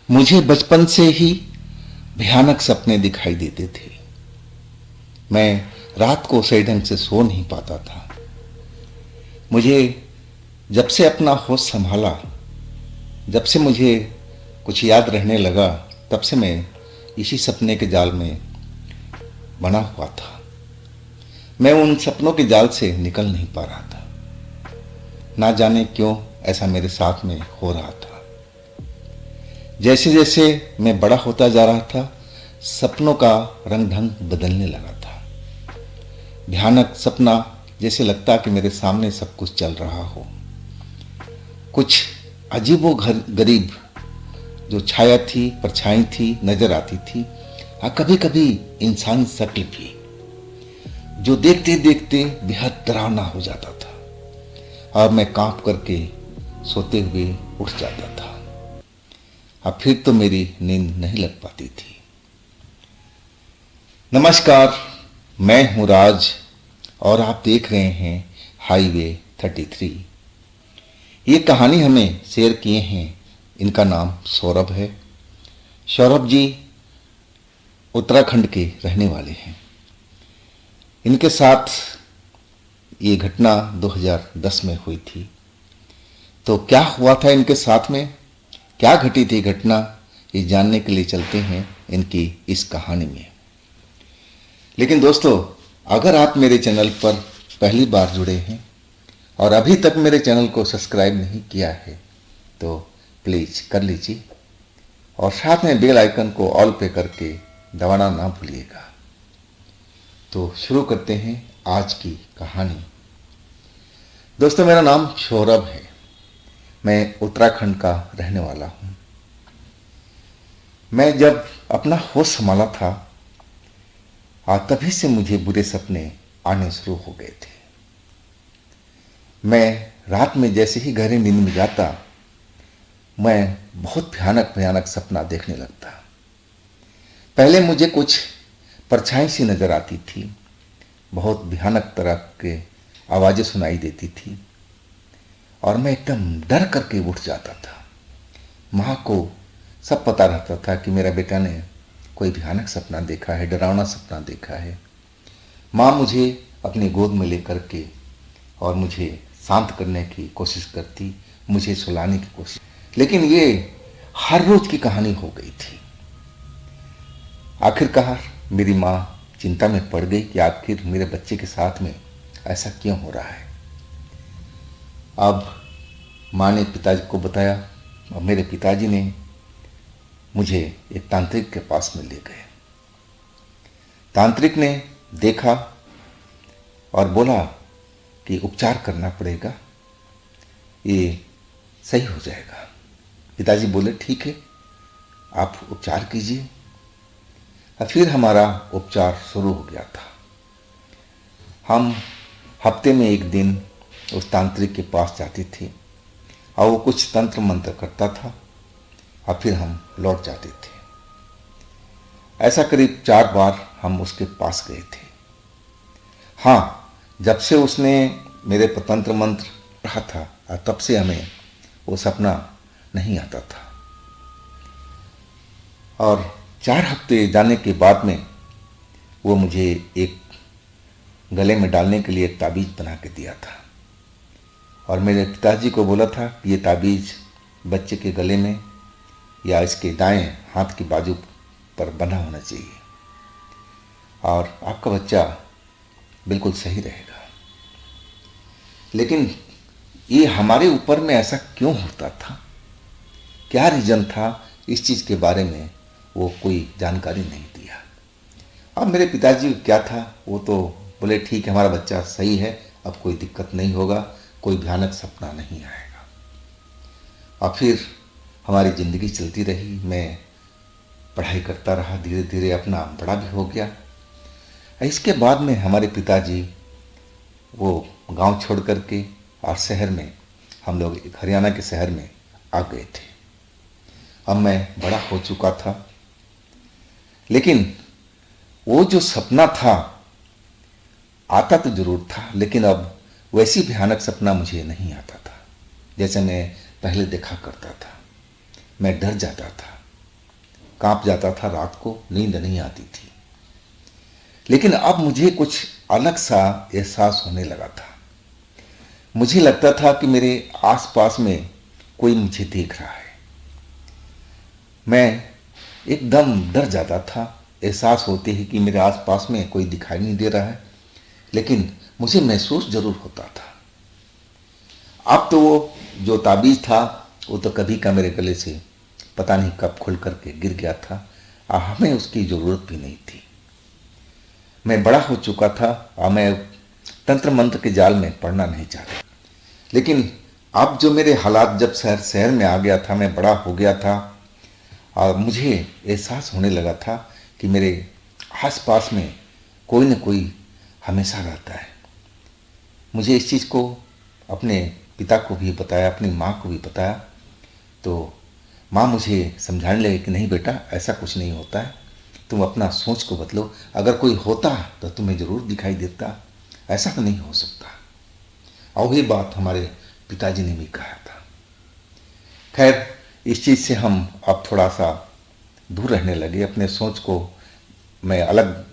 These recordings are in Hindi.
मुझे बचपन से ही भयानक सपने दिखाई देते थे। मैं रात को सही ढंग से सो नहीं पाता था। मुझे जब से अपना होश संभाला, जब से मुझे कुछ याद रहने लगा, तब से मैं इसी सपने के जाल में बना हुआ था। मैं उन सपनों के जाल से निकल नहीं पा रहा था। ना जाने क्यों ऐसा मेरे साथ में हो रहा था। जैसे जैसे मैं बड़ा होता जा रहा था, सपनों का रंग ढंग बदलने लगा था। भयानक सपना, जैसे लगता कि मेरे सामने सब कुछ चल रहा हो। कुछ अजीबो गरीब जो छाया थी, परछाई थी, नजर आती थी। हाँ, कभी कभी इंसानी शक्ल भी, जो देखते देखते बेहद डरावना हो जाता था और मैं कांप करके सोते हुए उठ जाता था। अब फिर तो मेरी नींद नहीं लग पाती थी। नमस्कार, मैं हूं राज और आप देख रहे हैं हाईवे 33। ये कहानी हमें शेयर किए हैं, इनका नाम सौरभ है। सौरभ जी उत्तराखंड के रहने वाले हैं। इनके साथ ये घटना 2010 में हुई थी। तो क्या हुआ था इनके साथ में, क्या घटी थी घटना, ये जानने के लिए चलते हैं इनकी इस कहानी में। लेकिन दोस्तों, अगर आप मेरे चैनल पर पहली बार जुड़े हैं और अभी तक मेरे चैनल को सब्सक्राइब नहीं किया है तो प्लीज कर लीजिए और साथ में बेल आइकन को ऑल पे करके दबाना ना भूलिएगा। तो शुरू करते हैं आज की कहानी। दोस्तों, मेरा नाम सौरभ है। मैं उत्तराखंड का रहने वाला हूं। मैं जब अपना होश संभाला था, तभी से मुझे बुरे सपने आने शुरू हो गए थे। मैं रात में जैसे ही गहरी नींद में जाता, मैं बहुत भयानक भयानक सपना देखने लगता। पहले मुझे कुछ परछाई सी नजर आती थी, बहुत भयानक तरह के आवाजें सुनाई देती थी और मैं एकदम डर करके उठ जाता था। माँ को सब पता रहता था कि मेरा बेटा ने कोई भयानक सपना देखा है, डरावना सपना देखा है। माँ मुझे अपनी गोद में लेकर के और मुझे शांत करने की कोशिश करती, मुझे सुलाने की कोशिश, लेकिन ये हर रोज की कहानी हो गई थी। आखिरकार मेरी माँ चिंता में पड़ गई कि आखिर मेरे बच्चे के साथ में ऐसा क्यों हो रहा है। अब माँ ने पिताजी को बताया और मेरे पिताजी ने मुझे एक तांत्रिक के पास में ले गए। तांत्रिक ने देखा और बोला कि उपचार करना पड़ेगा, ये सही हो जाएगा। पिताजी बोले ठीक है, आप उपचार कीजिए। और फिर हमारा उपचार शुरू हो गया था। हम हफ्ते में एक दिन उस तांत्रिक के पास जाते थे और वो कुछ तंत्र मंत्र करता था और फिर हम लौट जाते थे। ऐसा करीब 4 बार हम उसके पास गए थे। हाँ, जब से उसने मेरे पर तंत्र मंत्र पढ़ा था तब से हमें वो सपना नहीं आता था। और 4 हफ्ते जाने के बाद में वो मुझे एक गले में डालने के लिए एक ताबीज बना के दिया था और मेरे पिताजी को बोला था कि ये ताबीज बच्चे के गले में या इसके दाएं हाथ की बाजू पर बना होना चाहिए और आपका बच्चा बिल्कुल सही रहेगा। लेकिन ये हमारे ऊपर में ऐसा क्यों होता था, क्या रीजन था, इस चीज़ के बारे में वो कोई जानकारी नहीं दिया। अब मेरे पिताजी क्या था, वो तो बोले ठीक है, हमारा बच्चा सही है, अब कोई दिक्कत नहीं होगा, कोई भयानक सपना नहीं आएगा। और फिर हमारी ज़िंदगी चलती रही। मैं पढ़ाई करता रहा, धीरे धीरे अपना बड़ा भी हो गया। इसके बाद में हमारे पिताजी वो गांव छोड़ करके और शहर में, हम लोग एक हरियाणा के शहर में आ गए थे। अब मैं बड़ा हो चुका था, लेकिन वो जो सपना था आता तो जरूर था, लेकिन अब वैसी भयानक सपना मुझे नहीं आता था जैसे मैं पहले देखा करता था। मैं डर जाता था, कांप जाता था, रात को नींद नहीं आती थी। लेकिन अब मुझे कुछ अलग सा एहसास होने लगा था। मुझे लगता था कि मेरे आसपास में कोई मुझे देख रहा है। मैं एकदम डर जाता था एहसास होते ही कि मेरे आसपास में कोई दिखाई नहीं दे रहा है, लेकिन मुझे महसूस जरूर होता था। अब तो वो जो ताबीज़ था वो तो कभी का मेरे गले से पता नहीं कब खुल करके गिर गया था, और हमें उसकी ज़रूरत भी नहीं थी। मैं बड़ा हो चुका था और मैं तंत्र मंत्र के जाल में पड़ना नहीं चाहता। लेकिन अब जो मेरे हालात, जब शहर में आ गया था, मैं बड़ा हो गया था और मुझे एहसास होने लगा था कि मेरे आस-पास में कोई न कोई हमेशा रहता है। मुझे इस चीज़ को अपने पिता को भी बताया, अपनी माँ को भी बताया, तो माँ मुझे समझाने लगे कि नहीं बेटा, ऐसा कुछ नहीं होता है, तुम अपना सोच को बदलो। अगर कोई होता तो तुम्हें ज़रूर दिखाई देता, ऐसा तो नहीं हो सकता। और वही बात हमारे पिताजी ने भी कहा था। खैर, इस चीज़ से हम अब थोड़ा सा दूर रहने लगे। अपने सोच को मैं अलग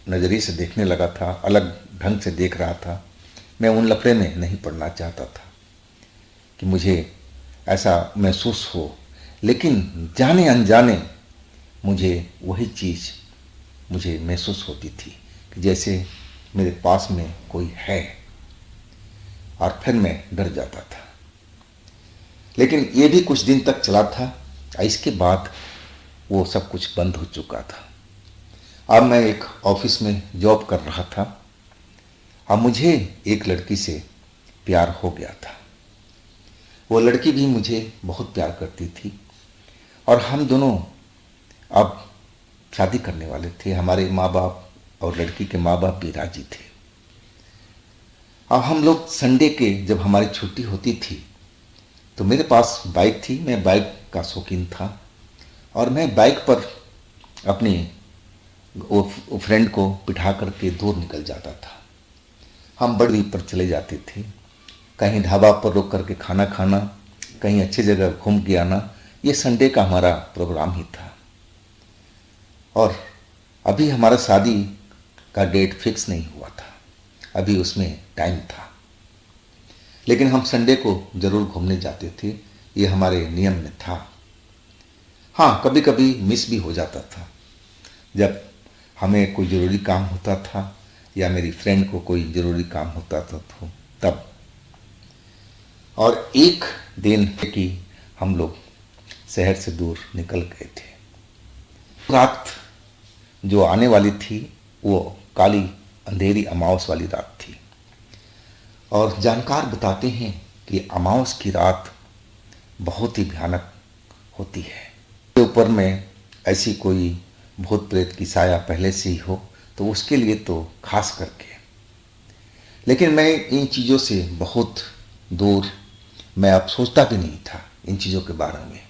नज़रिए से देखने लगा था, अलग ढंग से देख रहा था। मैं उन लफड़े में नहीं पड़ना चाहता था कि मुझे ऐसा महसूस हो, लेकिन जाने अनजाने मुझे वही चीज़ मुझे महसूस होती थी कि जैसे मेरे पास में कोई है, और फिर मैं डर जाता था। लेकिन ये भी कुछ दिन तक चला था। इसके बाद वो सब कुछ बंद हो चुका था। अब मैं एक ऑफिस में जॉब कर रहा था। अब मुझे एक लड़की से प्यार हो गया था। वो लड़की भी मुझे बहुत प्यार करती थी और हम दोनों अब शादी करने वाले थे। हमारे माँ बाप और लड़की के माँ बाप भी राजी थे। अब हम लोग संडे के जब हमारी छुट्टी होती थी तो मेरे पास बाइक थी, मैं बाइक का शौकीन था और मैं बाइक पर अपनी वो फ्रेंड को बिठा करके दूर निकल जाता था। हम बड़ी पर चले जाते थे, कहीं ढाबा पर रुक करके खाना खाना, कहीं अच्छी जगह घूम के आना। ये संडे का हमारा प्रोग्राम ही था। और अभी हमारा शादी का डेट फिक्स नहीं हुआ था, अभी उसमें टाइम था। लेकिन हम संडे को ज़रूर घूमने जाते थे, ये हमारे नियम में था। हाँ, कभी कभी मिस भी हो जाता था, जब हमें कोई ज़रूरी काम होता था या मेरी फ्रेंड को कोई ज़रूरी काम होता था तो तब। और एक दिन कि हम लोग शहर से दूर निकल गए थे। रात जो आने वाली थी वो काली अंधेरी अमावस वाली रात थी। और जानकार बताते हैं कि अमावस की रात बहुत ही भयानक होती है। ऊपर में ऐसी कोई भूत प्रेत की साया पहले से ही हो तो उसके लिए तो खास करके। लेकिन मैं इन चीज़ों से बहुत दूर, मैं अब सोचता भी नहीं था इन चीज़ों के बारे में।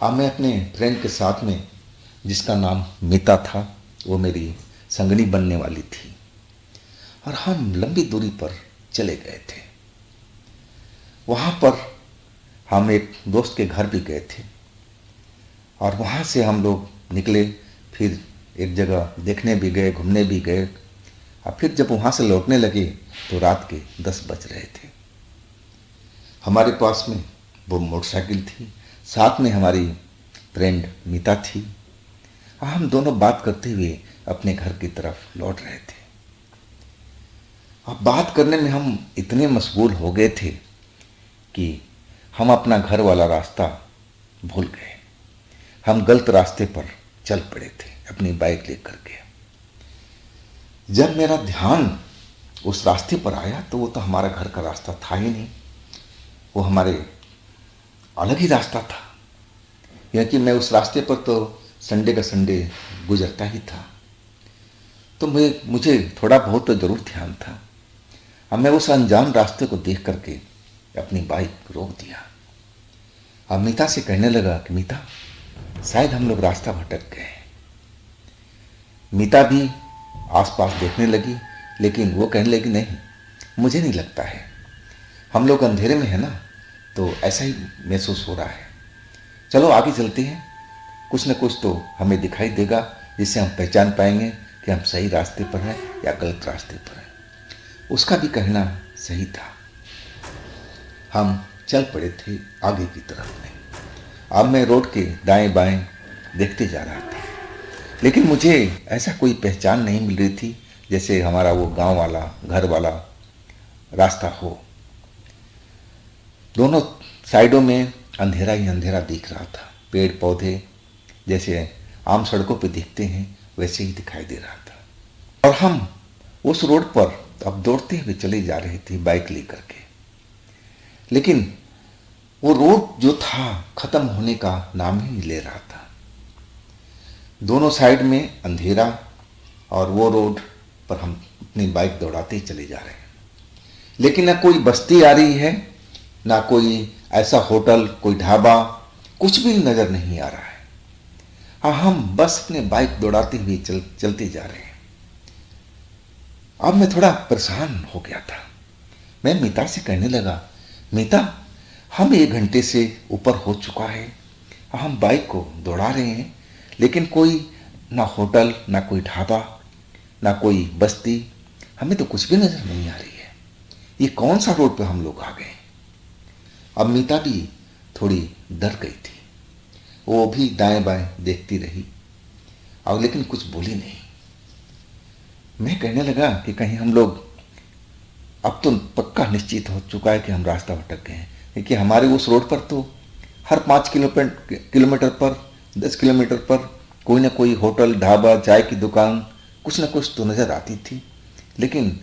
अब मैं अपने फ्रेंड के साथ में, जिसका नाम मीता था, वो मेरी संगनी बनने वाली थी और हम लंबी दूरी पर चले गए थे। वहाँ पर हम एक दोस्त के घर भी गए थे और वहाँ से हम लोग निकले, फिर एक जगह देखने भी गए, घूमने भी गए। और फिर जब वहाँ से लौटने लगे तो रात के 10 बज रहे थे। हमारे पास में वो मोटरसाइकिल थी, साथ में हमारी फ्रेंड मीता थी और हम दोनों बात करते हुए अपने घर की तरफ लौट रहे थे। अब बात करने में हम इतने मशगूल हो गए थे कि हम अपना घर वाला रास्ता भूल गए। हम गलत रास्ते पर चल पड़े थे अपनी बाइक लेकर के। जब मेरा ध्यान उस रास्ते पर आया तो वो तो हमारा घर का रास्ता था ही नहीं, वो हमारे अलग ही रास्ता था। क्योंकि मैं उस रास्ते पर तो संडे का संडे गुजरता ही था, तो मुझे थोड़ा बहुत तो ज़रूर ध्यान था। अब मैं उस अनजान रास्ते को देख करके अपनी बाइक रोक दिया। अब मीता से कहने लगा कि मीता, शायद हम लोग रास्ता भटक गए। मीता भी आसपास देखने लगी, लेकिन वो कहने लगी नहीं, मुझे नहीं लगता है, हम लोग अंधेरे में है ना, तो ऐसा ही महसूस हो रहा है, चलो आगे चलते हैं। कुछ न कुछ तो हमें दिखाई देगा जिससे हम पहचान पाएंगे कि हम सही रास्ते पर हैं या गलत रास्ते पर हैं। उसका भी कहना सही था। हम चल पड़े थे आगे की तरफ में। अब मैं रोड के दाएं बाएं देखते जा रहा था, लेकिन मुझे ऐसा कोई पहचान नहीं मिल रही थी जैसे हमारा वो गांव वाला घर वाला रास्ता हो। दोनों साइडों में अंधेरा ही अंधेरा दिख रहा था। पेड़ पौधे जैसे आम सड़कों पे दिखते हैं वैसे ही दिखाई दे रहा था। और हम उस रोड पर अब दौड़ते हुए चले जा रहे थे बाइक लेकर के, लेकिन वो रोड जो था खत्म होने का नाम ही नहीं ले रहा था। दोनों साइड में अंधेरा और वो रोड पर हम अपनी बाइक दौड़ाते ही चले जा रहे हैं, लेकिन ना कोई बस्ती आ रही है, ना कोई ऐसा होटल, कोई ढाबा, कुछ भी नजर नहीं आ रहा है। हाँ, हम बस अपने बाइक दौड़ाते हुए चलते जा रहे हैं। अब मैं थोड़ा परेशान हो गया था। मैं मीता से कहने लगा, मीता, हम 1 घंटे से ऊपर हो चुका है, हम बाइक को दौड़ा रहे हैं, लेकिन कोई ना होटल, ना कोई ढाबा, ना कोई बस्ती, हमें तो कुछ भी नजर नहीं आ रही है। ये कौन सा रोड पे हम लोग आ गए। अब मीता भी थोड़ी डर गई थी। वो भी दाएं बाएं देखती रही और लेकिन कुछ बोली नहीं। मैं कहने लगा कि कहीं हम लोग, अब तो पक्का निश्चित हो चुका है कि हम रास्ता भटक गए हैं, क्योंकि हमारे उस रोड पर तो हर 5 किलोमीटर पर, 10 किलोमीटर पर कोई ना कोई होटल, ढाबा, चाय की दुकान, कुछ ना कुछ तो नज़र आती थी, लेकिन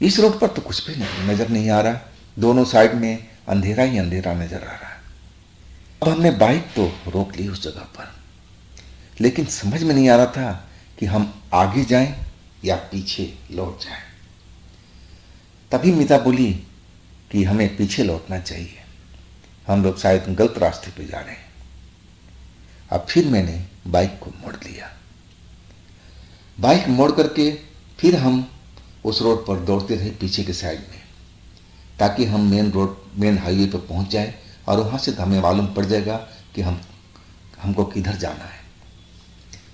इस रोड पर तो कुछ भी नहीं नज़र नहीं आ रहा। दोनों साइड में अंधेरा ही अंधेरा नज़र आ रहा है। अब हमने बाइक तो रोक ली उस जगह पर, लेकिन समझ में नहीं आ रहा था कि हम आगे जाएं या पीछे लौट जाएं। तभी मीता बोली कि हमें पीछे लौटना चाहिए, हम लोग शायद गलत रास्ते पे जा रहे हैं। अब फिर मैंने बाइक को मोड़ लिया। बाइक मोड़ करके फिर हम उस रोड पर दौड़ते रहे पीछे के साइड में, ताकि हम मेन हाईवे पर पहुंच जाए और वहां से हमें मालूम पड़ जाएगा कि हमको किधर जाना है।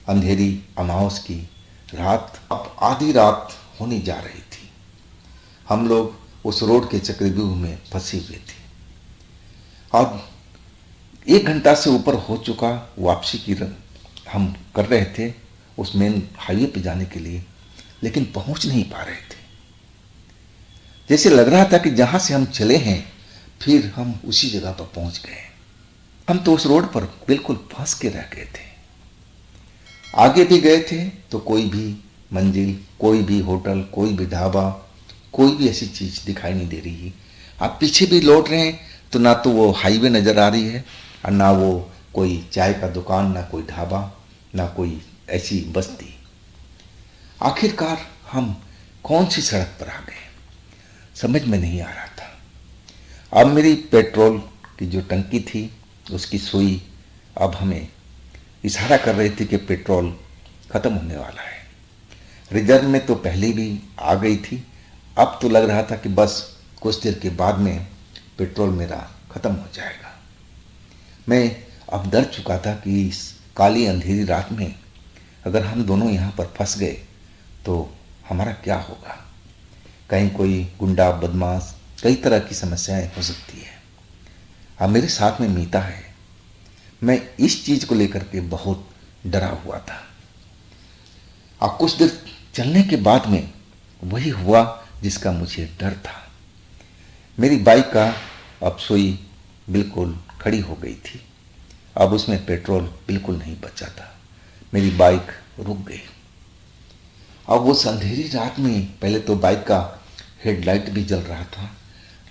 अंधेरी अमावस की रात, अब आधी रात होने जा रही थी। हम लोग उस रोड के चक्रव्यूह में फंसे हुए थे। अब 1 घंटा से ऊपर हो चुका, वापसी की हम कर रहे थे उस मेन हाईवे पे जाने के लिए, लेकिन पहुंच नहीं पा रहे थे। जैसे लग रहा था कि जहां से हम चले हैं फिर हम उसी जगह पर पहुंच गए। हम तो उस रोड पर बिल्कुल फंस के रह गए थे। आगे भी गए थे तो कोई भी मंजिल, कोई भी होटल, कोई भी ढाबा, कोई भी ऐसी चीज दिखाई नहीं दे रही है। आप पीछे भी लौट रहे हैं तो ना तो वो हाईवे नजर आ रही है और ना वो कोई चाय का दुकान, ना कोई ढाबा, ना कोई ऐसी बस्ती। आखिरकार हम कौन सी सड़क पर आ गए, समझ में नहीं आ रहा था। अब मेरी पेट्रोल की जो टंकी थी उसकी सुई अब हमें इशारा कर रही थी कि पेट्रोल खत्म होने वाला है। रिजर्व में तो पहले भी आ गई थी, अब तो लग रहा था कि बस कुछ देर के बाद में पेट्रोल मेरा खत्म हो जाएगा। मैं अब डर चुका था कि इस काली अंधेरी रात में अगर हम दोनों यहाँ पर फंस गए तो हमारा क्या होगा। कहीं कोई गुंडा, बदमाश, कई तरह की समस्याएं हो सकती है। अब मेरे साथ में मीता है। मैं इस चीज को लेकर के बहुत डरा हुआ था। और कुछ देर चलने के बाद में वही हुआ जिसका मुझे डर था। मेरी बाइक का अब सुई बिल्कुल खड़ी हो गई थी। अब उसमें पेट्रोल बिल्कुल नहीं बचा था। मेरी बाइक रुक गई। अब उस अंधेरी रात में पहले तो बाइक का हेडलाइट भी जल रहा था,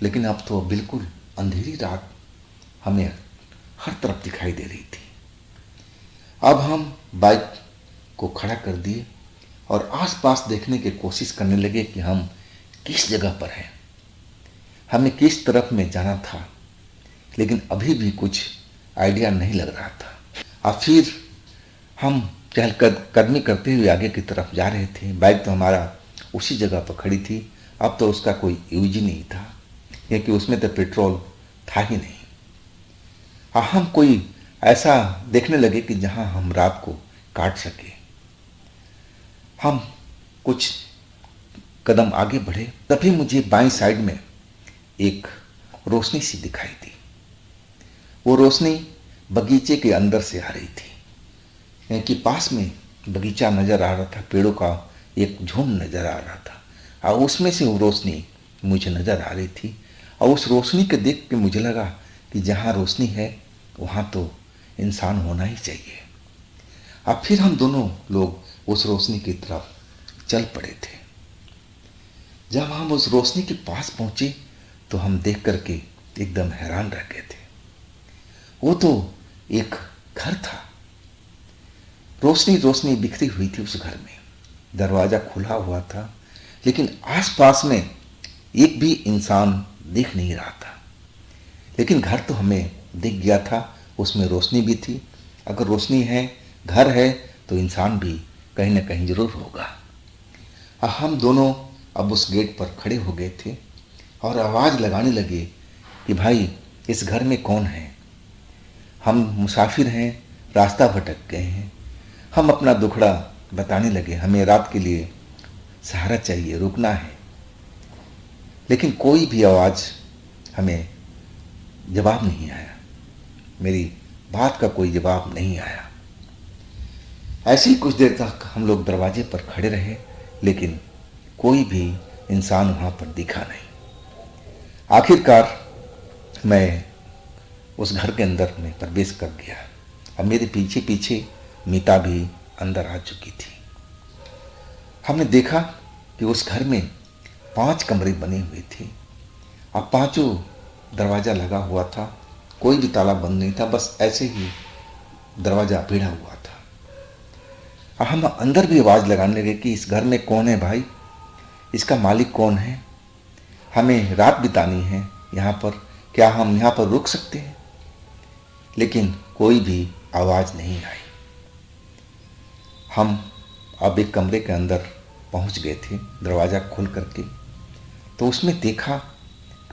लेकिन अब तो बिल्कुल अंधेरी रात हमें हर तरफ दिखाई दे रही थी। अब हम बाइक को खड़ा कर दिए और आसपास देखने की कोशिश करने लगे कि हम किस जगह पर हैं, हमें किस तरफ में जाना था, लेकिन अभी भी कुछ आइडिया नहीं लग रहा था। और फिर हम चहलकदमी करते हुए आगे की तरफ जा रहे थे। बाइक तो हमारा उसी जगह पर खड़ी थी। अब तो उसका कोई यूज ही नहीं था, क्योंकि उसमें तो पेट्रोल था ही नहीं। हम कोई ऐसा देखने लगे कि जहां हम रात को काट सके। हम कुछ कदम आगे बढ़े, तभी मुझे बाईं साइड में एक रोशनी सी दिखाई दी। वो रोशनी बगीचे के अंदर से आ रही थी, क्योंकि पास में बगीचा नजर आ रहा था, पेड़ों का एक झुंड नजर आ रहा था और उसमें से वो रोशनी मुझे नजर आ रही थी। और उस रोशनी को देख के मुझे लगा कि जहाँ रोशनी है वहाँ तो इंसान होना ही चाहिए। अब फिर हम दोनों लोग उस रोशनी की तरफ चल पड़े थे। जब हम उस रोशनी के पास पहुंचे तो हम देख करके एकदम हैरान रह गए थे। वो तो एक घर था। रोशनी रोशनी बिखरी हुई थी उस घर में। दरवाजा खुला हुआ था, लेकिन आसपास में एक भी इंसान दिख नहीं रहा था। लेकिन घर तो हमें दिख गया था, उसमें रोशनी भी थी। अगर रोशनी है, घर है, तो इंसान भी कहीं ना कहीं जरूर होगा। हम दोनों अब उस गेट पर खड़े हो गए थे और आवाज़ लगाने लगे कि भाई इस घर में कौन है। हम मुसाफिर हैं, रास्ता भटक गए हैं। हम अपना दुखड़ा बताने लगे, हमें रात के लिए सहारा चाहिए, रुकना है। लेकिन कोई भी आवाज़ हमें जवाब नहीं आया, मेरी बात का कोई जवाब नहीं आया। ऐसे ही कुछ देर तक हम लोग दरवाजे पर खड़े रहे, लेकिन कोई भी इंसान वहाँ पर दिखा नहीं। आखिरकार मैं उस घर के अंदर में प्रवेश कर गया। अब मेरे पीछे पीछे मीता भी अंदर आ चुकी थी। हमने देखा कि उस घर में 5 कमरे बने हुए थे। अब पांचों दरवाज़ा लगा हुआ था, कोई भी ताला बंद नहीं था, बस ऐसे ही दरवाज़ा भिड़ा हुआ था। अब हम अंदर भी आवाज़ लगाने लगे कि इस घर में कौन है भाई, इसका मालिक कौन है, हमें रात बितानी है यहाँ पर, क्या हम यहाँ पर रुक सकते हैं। लेकिन कोई भी आवाज़ नहीं आई। हम अब एक कमरे के अंदर पहुँच गए थे, दरवाज़ा खोल करके तो उसमें देखा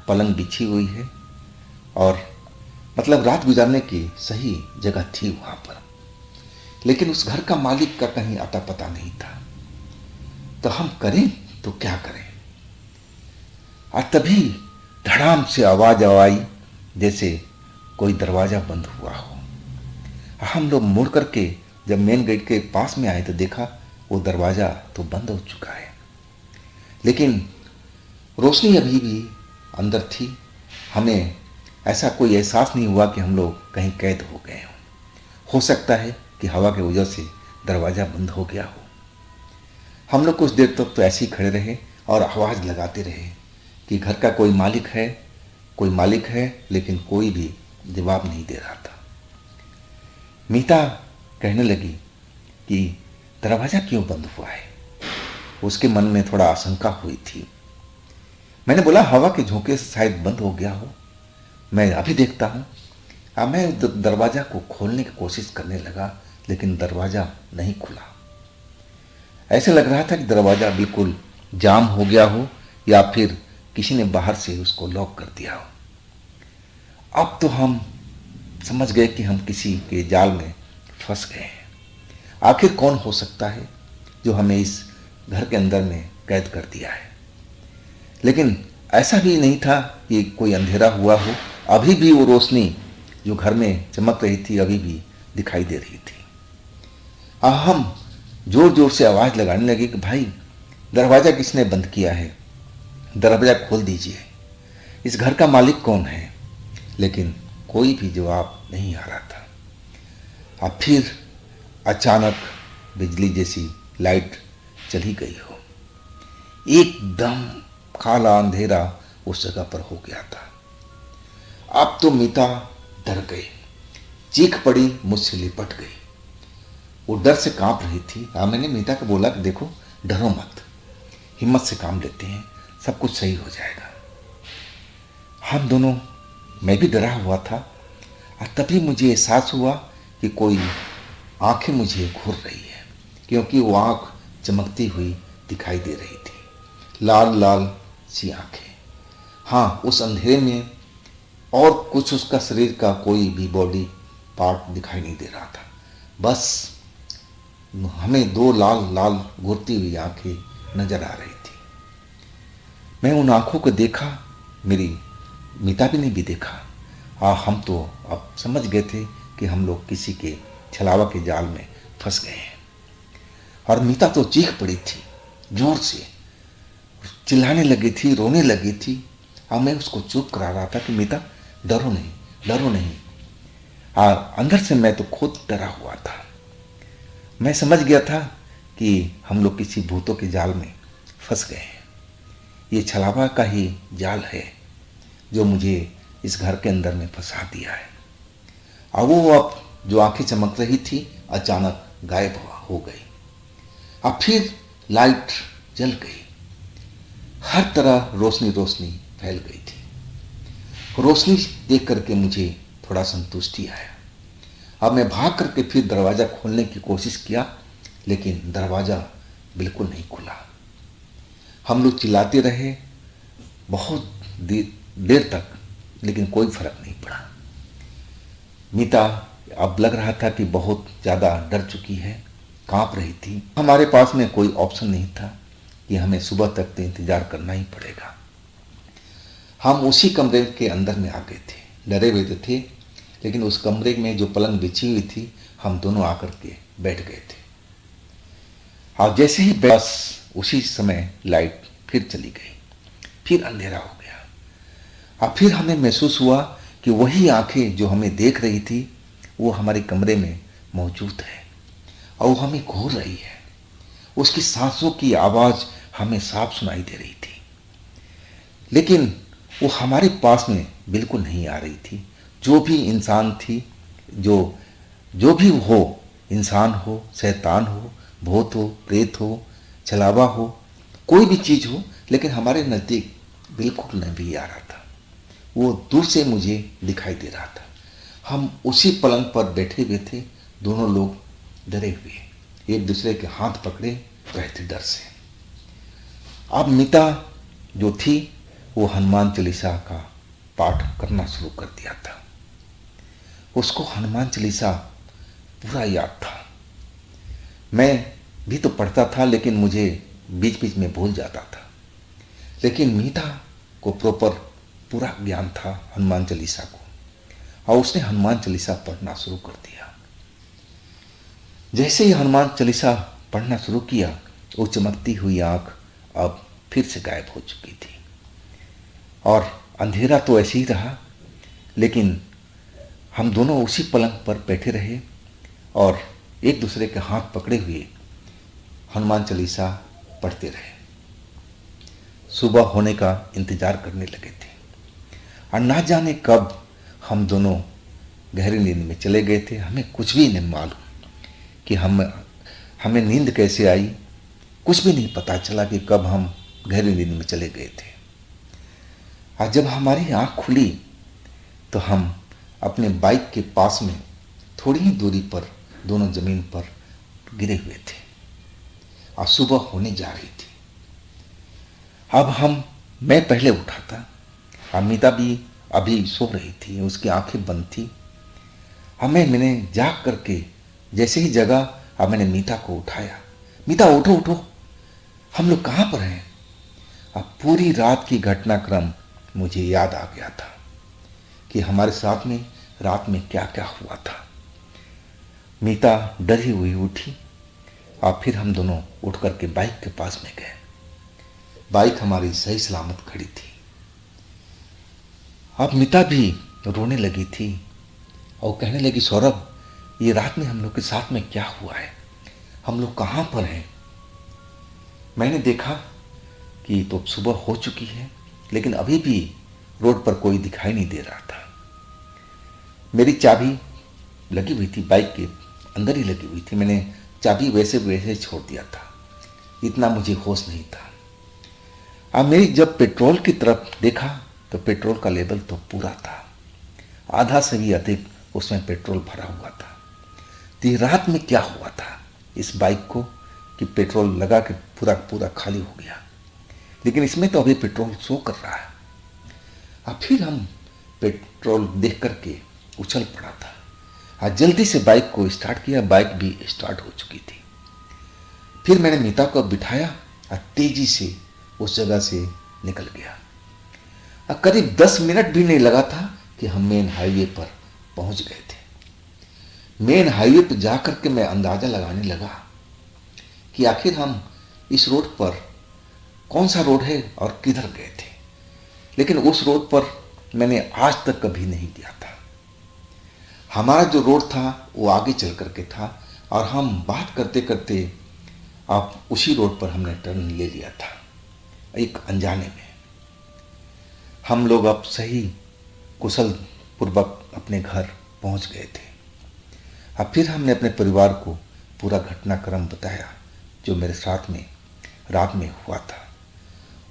पलंग बिछी हुई है और मतलब रात गुजारने की सही जगह थी वहाँ पर। लेकिन उस घर का मालिक का कहीं आता पता नहीं था। तो हम करें तो क्या करें। और तभी धड़ाम से आवाज़ आई जैसे कोई दरवाज़ा बंद हुआ हो। हम लोग मुड़ करके जब मेन गेट के पास में आए तो देखा वो दरवाज़ा तो बंद हो चुका है, लेकिन रोशनी अभी भी अंदर थी। हमें ऐसा कोई एहसास नहीं हुआ कि हम लोग कहीं कैद हो गए हों। हो सकता है कि हवा की वजह से दरवाज़ा बंद हो गया हो। हम लोग कुछ देर तक तो ऐसे ही खड़े रहे और आवाज़ लगाते रहे कि घर का कोई मालिक है, कोई मालिक है, लेकिन कोई भी जवाब नहीं दे रहा था। मीता कहने लगी कि दरवाज़ा क्यों बंद हुआ है। उसके मन में थोड़ा आशंका हुई थी। मैंने बोला हवा के झोंके से शायद बंद हो गया हो, मैं अभी देखता हूँ। अब मैं दरवाज़ा को खोलने की कोशिश करने लगा, लेकिन दरवाज़ा नहीं खुला। ऐसे लग रहा था कि दरवाज़ा बिल्कुल जाम हो गया हो या फिर किसी ने बाहर से उसको लॉक कर दिया हो। अब तो हम समझ गए कि हम किसी के जाल में फंस गए हैं। आखिर कौन हो सकता है जो हमें इस घर के अंदर में कैद कर दिया है। लेकिन ऐसा भी नहीं था कि कोई अंधेरा हुआ हो। अभी भी वो रोशनी जो घर में चमक रही थी अभी भी दिखाई दे रही थी। अब हम जोर जोर से आवाज़ लगाने लगे कि भाई दरवाज़ा किसने बंद किया है, दरवाज़ा खोल दीजिए, इस घर का मालिक कौन है। लेकिन कोई भी जवाब नहीं आ रहा था। अब फिर अचानक बिजली जैसी लाइट चली गई हो। एकदम काला अंधेरा उस जगह पर हो गया था। अब तो मीता डर गई, चीख पड़ी, मुझसे लिपट गई। वो डर से कांप रही थी। मैंने मीता को बोला कि देखो डरो मत, हिम्मत से काम लेते हैं, सब कुछ सही हो जाएगा। हम दोनों, मैं भी डरा हुआ था और तभी मुझे एहसास हुआ कि कोई आंखें मुझे घूर रही है, क्योंकि वो आंख चमकती हुई दिखाई दे रही थी, लाल लाल सी आंखें। हाँ, उस अंधेरे में और कुछ उसका शरीर का कोई भी बॉडी पार्ट दिखाई नहीं दे रहा था। बस हमें दो लाल लाल घूरती हुई आंखें नजर आ रही थी। मैं उन आंखों को देखा, मेरी मिताबी ने भी देखा। हम तो अब समझ गए थे कि हम लोग किसी के छलावा के जाल में फंस गए हैं। और मीता तो चीख पड़ी थी जोर से, चिल्लाने लगी थी, रोने लगी थी। और मैं उसको चुप करा रहा था कि मीता डरो नहीं, डरो नहीं। और अंदर से मैं तो खुद डरा हुआ था। मैं समझ गया था कि हम लोग किसी भूतों के जाल में फंस गए हैं। ये छलावा का ही जाल है जो मुझे इस घर के अंदर में फंसा दिया है। और वो अब जो आंखें चमक रही थी अचानक गायब हो गई। अब फिर लाइट जल गई, हर तरह रोशनी रोशनी फैल गई थी। रोशनी देख करके मुझे थोड़ा संतुष्टि आया। अब मैं भाग करके फिर दरवाज़ा खोलने की कोशिश किया, लेकिन दरवाज़ा बिल्कुल नहीं खुला। हम लोग चिल्लाते रहे बहुत देर तक, लेकिन कोई फर्क नहीं पड़ा। मीता अब लग रहा था कि बहुत ज़्यादा डर चुकी है, कांप रही थी। हमारे पास में कोई ऑप्शन नहीं था कि हमें सुबह तक तो इंतज़ार करना ही पड़ेगा। हम उसी कमरे के अंदर में आ गए थे, डरे हुए तो थे, लेकिन उस कमरे में जो पलंग बिछी हुई थी हम दोनों आकर के बैठ गए थे। और जैसे ही बस उसी समय लाइट फिर चली गई, फिर अंधेरा हो गया। और फिर हमें महसूस हुआ कि वही आंखें जो हमें देख रही थी वो हमारे कमरे में मौजूद है और वो हमें घूर रही है। उसकी सांसों की आवाज़ हमें साफ सुनाई दे रही थी, लेकिन वो हमारे पास में बिल्कुल नहीं आ रही थी। जो भी इंसान थी, जो भी हो, इंसान हो, शैतान हो, भूत हो, प्रेत हो, छलावा हो, कोई भी चीज़ हो, लेकिन हमारे नज़दीक बिल्कुल नहीं आ रहा था। वो दूर से मुझे दिखाई दे रहा था। हम उसी पलंग पर बैठे हुए थे, दोनों लोग डरे हुए, एक दूसरे के हाथ पकड़े रहते डर से। अब मिता जो थी वो हनुमान चालीसा का पाठ करना शुरू कर दिया था। उसको हनुमान चालीसा पूरा याद था। मैं भी तो पढ़ता था, लेकिन मुझे बीच बीच में भूल जाता था। लेकिन मीता को प्रॉपर पूरा ज्ञान था हनुमान चालीसा को, और उसने हनुमान चालीसा पढ़ना शुरू कर दिया। जैसे ही हनुमान चालीसा पढ़ना शुरू किया, वो चमकती हुई आंख अब फिर से गायब हो चुकी थी। और अंधेरा तो ऐसे ही रहा, लेकिन हम दोनों उसी पलंग पर बैठे रहे और एक दूसरे के हाथ पकड़े हुए हनुमान चालीसा पढ़ते रहे। सुबह होने का इंतज़ार करने लगे थे और ना जाने कब हम दोनों गहरी नींद में चले गए थे। हमें कुछ भी नहीं मालूम कि हमें नींद कैसे आई, कुछ भी नहीं पता चला कि कब हम गहरी नींद में चले गए थे। और जब हमारी आँख खुली तो हम अपने बाइक के पास में थोड़ी ही दूरी पर दोनों ज़मीन पर गिरे हुए थे और सुबह होने जा रही थी। अब मैं पहले उठा था, अमिता भी अभी सो रही थी, उसकी आंखें बंद थी। मैंने जाग करके जैसे ही जगा, अब मैंने मीता को उठाया, मीता उठो उठो, हम लोग कहाँ पर हैं। अब पूरी रात की घटनाक्रम मुझे याद आ गया था कि हमारे साथ में रात में क्या क्या हुआ था। मीता डरी हुई उठी और फिर हम दोनों उठ करके बाइक के पास में गए। बाइक हमारी सही सलामत खड़ी थी। अब मीता भी रोने लगी थी और कहने लगी, सौरभ, ये रात में हम लोग के साथ में क्या हुआ है, हम लोग कहाँ पर हैं। मैंने देखा कि तो सुबह हो चुकी है, लेकिन अभी भी रोड पर कोई दिखाई नहीं दे रहा था। मेरी चाबी लगी हुई थी, बाइक के अंदर ही लगी हुई थी। मैंने चाबी वैसे वैसे छोड़ दिया था, इतना मुझे होश नहीं था। अब मेरी जब पेट्रोल की तरफ देखा तो पेट्रोल का लेवल तो पूरा था, आधा से भी अधिक उसमें पेट्रोल भरा हुआ था। तो रात में क्या हुआ था इस बाइक को कि पेट्रोल लगा के पूरा पूरा खाली हो गया, लेकिन इसमें तो अभी पेट्रोल शो कर रहा है। अब फिर हम पेट्रोल देख करके उछल पड़ा था। आज जल्दी से बाइक को स्टार्ट किया, बाइक भी स्टार्ट हो चुकी थी। फिर मैंने मीता को बिठाया और तेजी से उस जगह से निकल गया। और करीब 10 मिनट भी नहीं लगा था कि हम मेन हाईवे पर पहुंच गए थे। मेन हाईवे पर जाकर के मैं अंदाजा लगाने लगा कि आखिर हम इस रोड पर कौन सा रोड है और किधर गए थे। लेकिन उस रोड पर मैंने आज तक कभी नहीं गया था। हमारा जो रोड था वो आगे चल करके था और हम बात करते करते अब उसी रोड पर हमने टर्न ले लिया था, एक अनजाने में। हम लोग अब सही कुशल पूर्वक अपने घर पहुंच गए थे। अब फिर हमने अपने परिवार को पूरा घटनाक्रम बताया जो मेरे साथ में रात में हुआ था।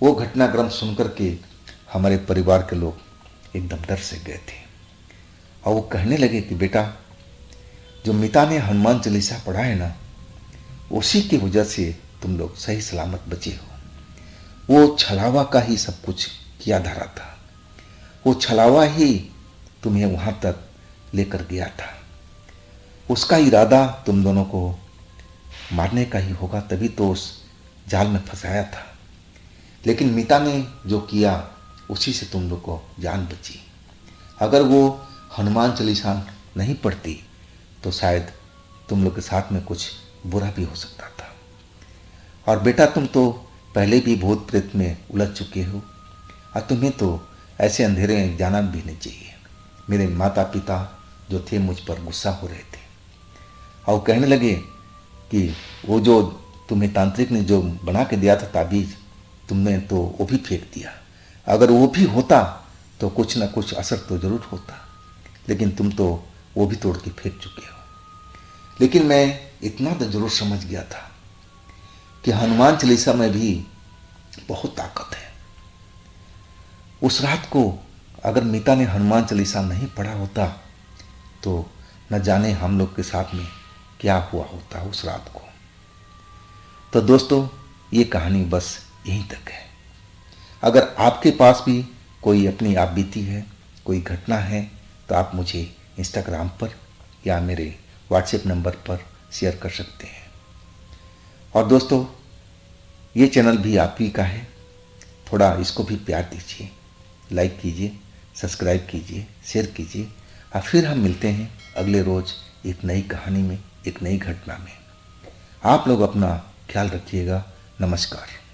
वो घटनाक्रम सुनकर के हमारे परिवार के लोग एकदम डर से गए थे और वो कहने लगे कि बेटा, जो मीता ने हनुमान चालीसा पढ़ा है ना, उसी की वजह से तुम लोग सही सलामत बचे हो। वो छलावा का ही सब कुछ किया धरा था। वो छलावा ही तुम्हें वहां तक लेकर गया था। उसका इरादा तुम दोनों को मारने का ही होगा, तभी तो उस जाल में फंसाया था। लेकिन मीता ने जो किया उसी से तुम लोग को जान बची। अगर वो हनुमान चालीसा नहीं पढ़ती तो शायद तुम लोग के साथ में कुछ बुरा भी हो सकता था। और बेटा, तुम तो पहले भी भूत प्रेत में उलझ चुके हो और तुम्हें तो ऐसे अंधेरे में जाना भी नहीं चाहिए। मेरे माता पिता जो थे मुझ पर गुस्सा हो रहे थे और कहने लगे कि वो जो तुम्हें तांत्रिक ने जो बना के दिया था ताबीज, तुमने तो वो भी फेंक दिया। अगर वो भी होता तो कुछ ना कुछ असर तो जरूर होता, लेकिन तुम तो वो भी तोड़ के फेंक चुके हो। लेकिन मैं इतना तो जरूर समझ गया था कि हनुमान चालीसा में भी बहुत ताकत है। उस रात को अगर मीता ने हनुमान चालीसा नहीं पढ़ा होता तो न जाने हम लोग के साथ में क्या हुआ होता उस रात को। तो दोस्तों, ये कहानी बस यहीं तक है। अगर आपके पास भी कोई अपनी आप बीती है, कोई घटना है, तो आप मुझे इंस्टाग्राम पर या मेरे व्हाट्सएप नंबर पर शेयर कर सकते हैं। और दोस्तों, ये चैनल भी आप ही का है, थोड़ा इसको भी प्यार दीजिए, लाइक कीजिए, सब्सक्राइब कीजिए, शेयर कीजिए। और फिर हम मिलते हैं अगले रोज़ एक नई कहानी में, एक नई घटना में। आप लोग अपना ख्याल रखिएगा। नमस्कार।